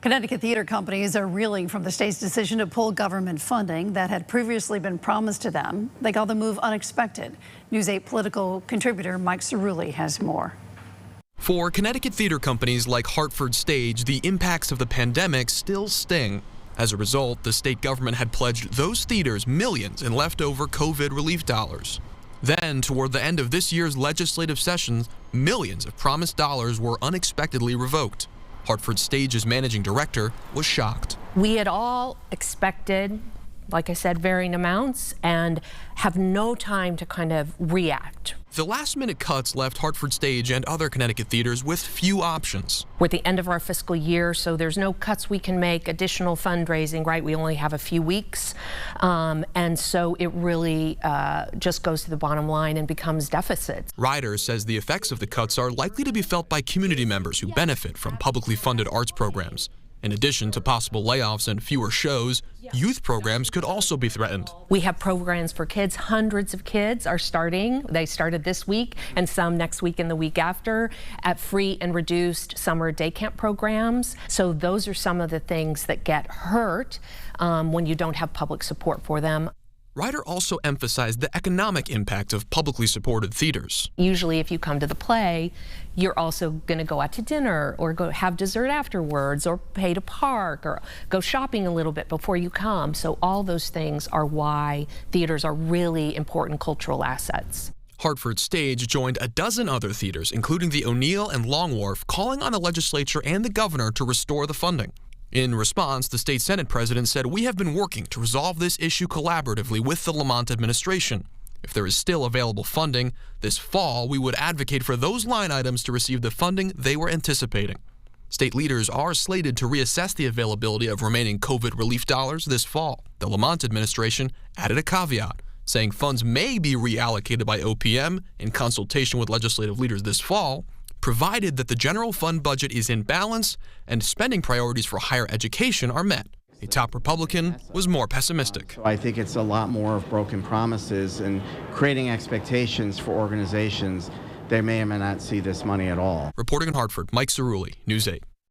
Connecticut theater companies are reeling from the state's decision to pull government funding that had previously been promised to them. They call the move unexpected. News 8 political contributor Mike Cerulli has more. For Connecticut theater companies like Hartford Stage, the impacts of the pandemic still sting. As a result, the state government had pledged those theaters millions in leftover COVID relief dollars. Then, toward the end of this year's legislative session, millions of promised dollars were unexpectedly revoked. Hartford Stage's managing director was shocked. We had all expected, like I said, varying amounts and have no time to kind of react. The last-minute cuts left Hartford Stage and other Connecticut theaters with few options. We're at the end of our fiscal year, so there's no cuts we can make, additional fundraising, right? We only have a few weeks. And so it really just goes to the bottom line and becomes deficits. Ryder says the effects of the cuts are likely to be felt by community members who benefit from publicly funded arts programs. In addition to possible layoffs and fewer shows, youth programs could also be threatened. We have programs for kids. Hundreds of kids are starting. They started this week and some next week and the week after at free and reduced summer day camp programs. So those are some of the things that get hurt when you don't have public support for them. Ryder also emphasized the economic impact of publicly supported theaters. Usually if you come to the play, you're also going to go out to dinner or go have dessert afterwards or pay to park or go shopping a little bit before you come. So all those things are why theaters are really important cultural assets. Hartford Stage joined a dozen other theaters, including the O'Neill and Long Wharf, calling on the legislature and the governor to restore the funding. In response, the state Senate president said, "We have been working to resolve this issue collaboratively with the Lamont administration. If there is still available funding, this fall we would advocate for those line items to receive the funding they were anticipating." State leaders are slated to reassess the availability of remaining COVID relief dollars this fall. The Lamont administration added a caveat, saying funds may be reallocated by OPM in consultation with legislative leaders this fall, provided that the general fund budget is in balance and spending priorities for higher education are met. A top Republican was more pessimistic. I think it's a lot more of broken promises and creating expectations for organizations. They may or may not see this money at all. Reporting in Hartford, Mike Cerulli, News 8.